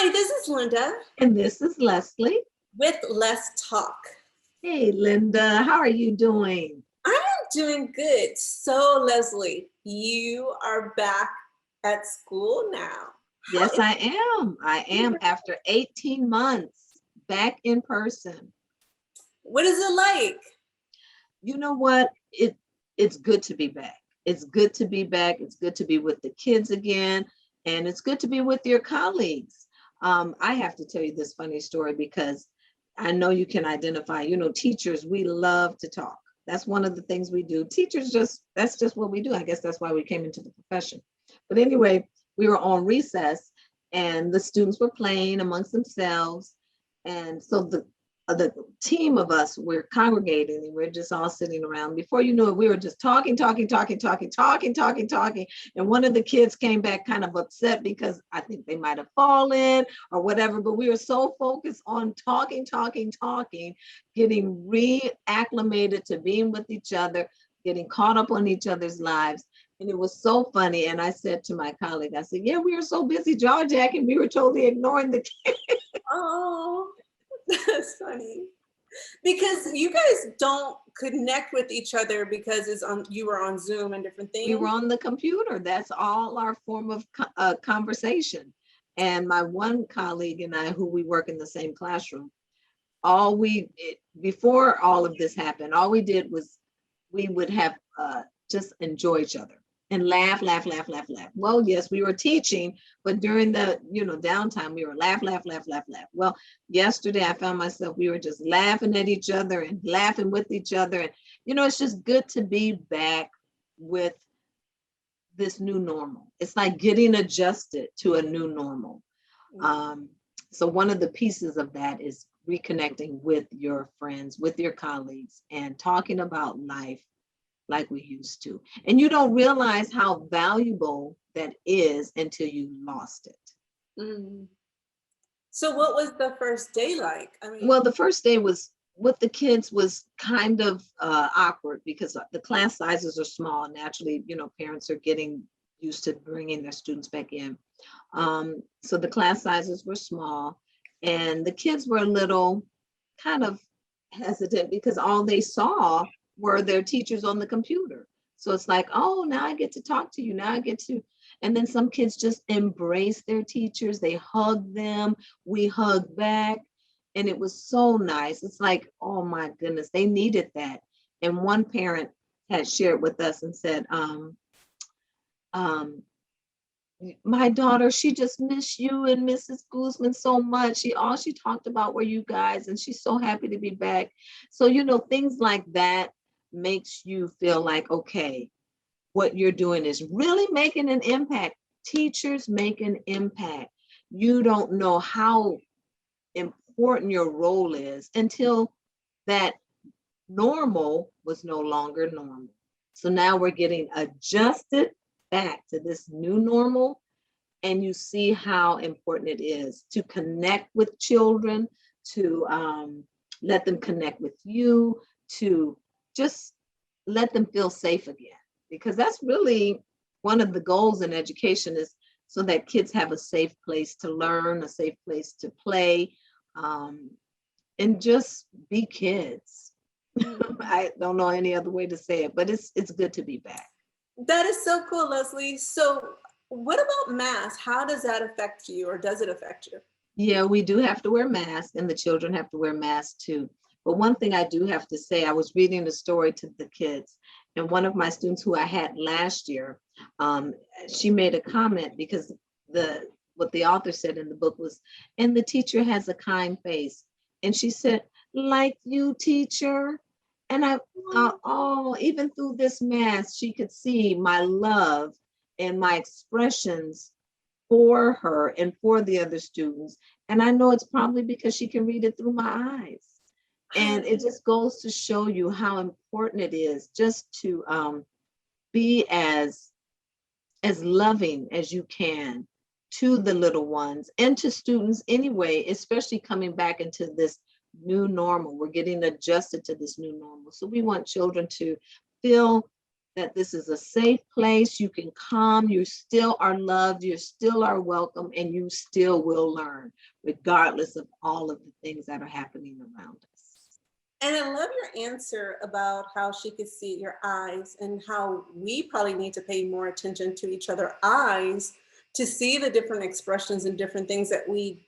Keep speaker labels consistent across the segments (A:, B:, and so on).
A: Hi, this is Linda
B: And this is Leslie.
A: with Let's Talk.
B: Hey, Linda, how are you doing?
A: I am doing good. So, Leslie, you are back at school now. How
B: Yes,
A: is
B: I am. I am after 18 months back in person.
A: what is it like?
B: You know what? It's good to be back. It's good to be back. It's good to be with the kids again, and it's good to be with your colleagues. I have to tell you this funny story because I know you can identify. Teachers, we love to talk. That's one of the things we do. Teachers that's just what we do. I guess that's why we came into the profession. But anyway, we were on recess and the students were playing amongst themselves. And so the team of us were congregating and we're just all sitting around. Before you knew it, we were just talking. And one of the kids came back kind of upset because I think they might have fallen or whatever. But we were so focused on talking, getting reacclimated to being with each other, getting caught up on each other's lives. And it was so funny. And I said to my colleague, I said, yeah, we were so busy jaw jacking, we were totally ignoring the kids.
A: Oh, that's funny. Because you guys don't connect with each other because you were on Zoom and different
B: We were
A: things.
B: on the computer. That's all our form of conversation. And my one colleague and I, who we work in the same classroom, before all of this happened, all we did was we would have just enjoy each other and laugh. Well, yes, we were teaching, but during the downtime, we were laugh. Well, yesterday I found myself, we were just laughing at each other and laughing with each other. And it's just good to be back with this new normal. It's like getting adjusted to a new normal. Um, so one of the pieces of that is reconnecting with your friends, with your colleagues, and talking about life like we used to. And you don't realize how valuable that is until you lost it.
A: Mm. So, what was the first day like?
B: Well, the first day was with the kids was kind of awkward because the class sizes are small. Naturally, parents are getting used to bringing their students back in. So the class sizes were small and the kids were a little kind of hesitant because all they saw were their teachers on the computer. So it's like, oh, now I get to talk to you. Now I get to, and then some kids just embrace their teachers. They hug them. We hug back. And it was so nice. It's like, oh my goodness, they needed that. And one parent had shared with us and said, um, my daughter, she just missed you and Mrs. Guzman so much. She talked about were you guys, and she's so happy to be back. So, things like that makes you feel like, okay, what you're doing is really making an impact. Teachers make an impact. You don't know how important your role is until that normal was no longer normal. So now we're getting adjusted back to this new normal, and you see how important it is to connect with children, to let them connect with you, to just let them feel safe again. Because that's really one of the goals in education, is so that kids have a safe place to learn, a safe place to play, um, and just be kids. I don't know any other way to say it, but it's good to be back.
A: That is so cool, Leslie. So, what about masks? How does that affect you, or does it affect you?
B: Yeah, we do have to wear masks, and the children have to wear masks too. But one thing I do have to say, I was reading the story to the kids, and one of my students who I had last year, um, she made a comment because the what the author said in the book was, and the teacher has a kind face, and she said, like you, teacher. And even through this mask, she could see my love and my expressions for her and for the other students. And I know it's probably because she can read it through my eyes. And it just goes to show you how important it is just to be as loving as you can to the little ones and to students anyway, especially coming back into this new normal. We're getting adjusted to this new normal. So we want children to feel that this is a safe place. You can come, you still are loved, you still are welcome, and you still will learn, regardless of all of the things that are happening around us.
A: And I love your answer about how she could see your eyes and how we probably need to pay more attention to each other's eyes to see the different expressions and different things that we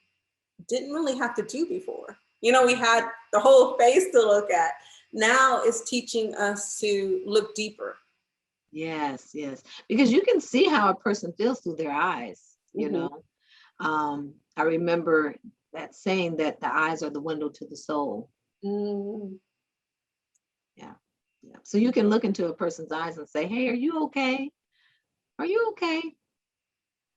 A: didn't really have to do before. You know, we had the whole face to look at. Now it's teaching us to look deeper.
B: Yes, yes, because you can see how a person feels through their eyes, you
A: Mhm.
B: know. I remember that saying that the eyes are the window to the soul.
A: Mm,
B: Yeah. Yeah. So you can look into a person's eyes and say, "Hey, are you okay? Are you okay?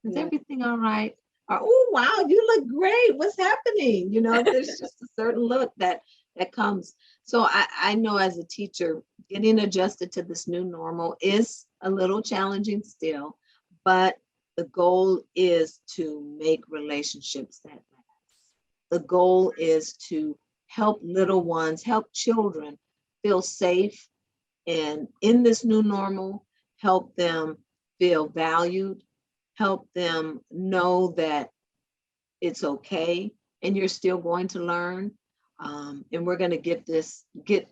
B: Is
A: yeah.
B: everything all right?" Or, "Oh, wow, you look great. What's happening?" You know, there's just a certain look that comes. So I know as a teacher, getting adjusted to this new normal is a little challenging still, but the goal is to make relationships that last. The goal is to help little ones, help children feel safe and in this new normal, help them feel valued, help them know that it's okay and you're still going to learn. And we're going to get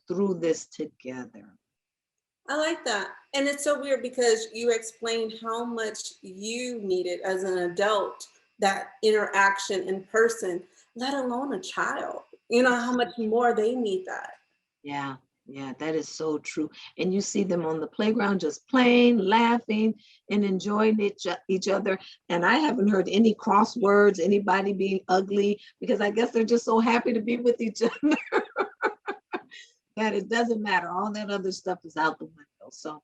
B: through this together.
A: I like that. And it's so weird because you explained how much you needed as an adult that interaction in person, let alone a child. You know, how much more they need that.
B: Yeah, yeah, that is so true. And you see them on the playground just playing, laughing, and enjoying each other. And I haven't heard any crosswords, anybody being ugly, because I guess they're just so happy to be with each other that it doesn't matter. All that other stuff is out the window. So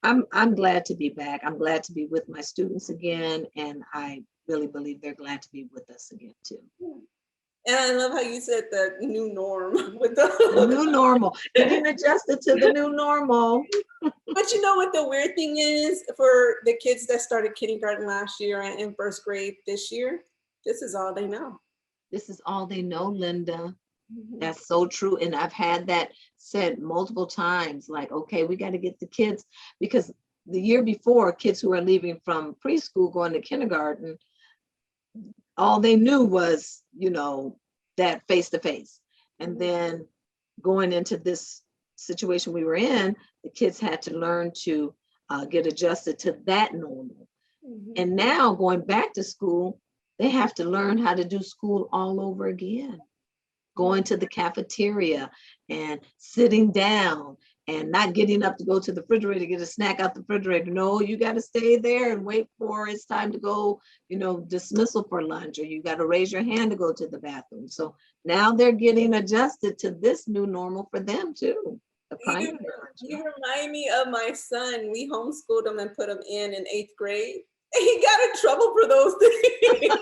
B: I'm glad to be back. I'm glad to be with my students again, and I really believe they're glad to be with us again too.
A: And I love how you said the new norm with
B: The
A: the
B: new normal, getting adjusted to the new normal.
A: but you know what the weird thing is for the kids that started kindergarten last year and in first grade this year, this is all they know.
B: This is all they know, Linda.
A: Mhm.
B: That's so true. And I've had that said multiple times, like, okay, we got to get the kids, because the year before, kids who are leaving from preschool going to kindergarten, all they knew was, that face to face. And
A: Mhm.
B: then going into this situation we were in, the kids had to learn to get adjusted to that normal.
A: Mhm.
B: And now going back to school, they have to learn how to do school all over again, going to the cafeteria and sitting down and not getting up to go to the refrigerator to get a snack out the refrigerator. No, you got to stay there and wait for it's time to go, dismissal for lunch, or you got to raise your hand to go to the bathroom. So now they're getting adjusted to this new normal for them too. The
A: You,
B: primary lunch.
A: you remind me of my son. We homeschooled him and put him in eighth grade. He got in trouble for those things.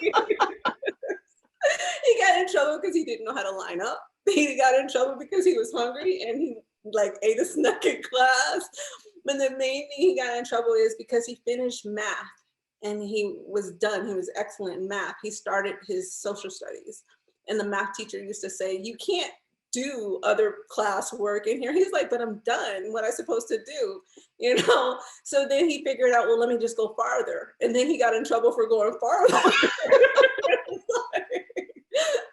A: He got in trouble because he didn't know how to line up. He got in trouble because he was hungry and he like ate a snack in class. But the main thing he got in trouble is because he finished math and he was done. He was excellent in math. He started his social studies. And the math teacher used to say, "You can't do other class work in here." He's like, "But I'm done. What am I supposed to do?" You know? So then he figured out, well, let me just go farther. And then he got in trouble for going farther.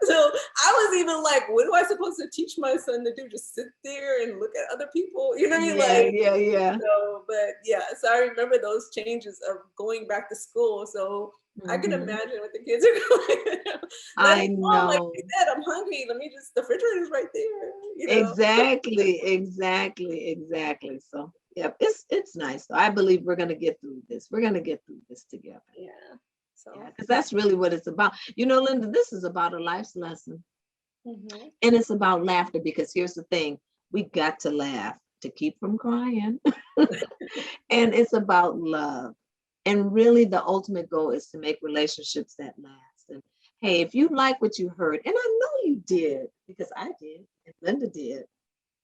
A: So I was even like, what am I supposed to teach my son to do? Just sit there and look at other people? You know what I mean?
B: Yeah,
A: Like,
B: yeah, yeah.
A: so, but yeah, so I remember those changes of going back to school. So I can
B: Mhm.
A: imagine what the kids are going. Let
B: I
A: it go. Like
B: know.
A: you said, I'm hungry. Let me just, the refrigerator's right there, you know?
B: Exactly, exactly, exactly. So, yep, it's nice. So I believe we're gonna get through this. We're gonna get through this together.
A: Yeah.
B: Yeah,
A: So,
B: because that's really what it's about. Linda, this is about a life's lesson,
A: mhm.
B: and it's about laughter. Because here's the thing: we got to laugh to keep from crying, and it's about love. And really, the ultimate goal is to make relationships that last. And hey, if you like what you heard, and I know you did, because I did, and Linda did,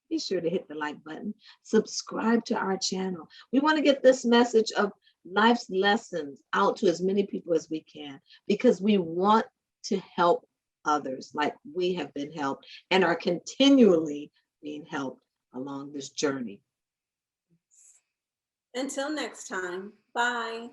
B: be sure to hit the like button. Subscribe to our channel. We want to get this message of life's lessons out to as many people as we can, because we want to help others like we have been helped and are continually being helped along this journey.
A: Until next time, bye.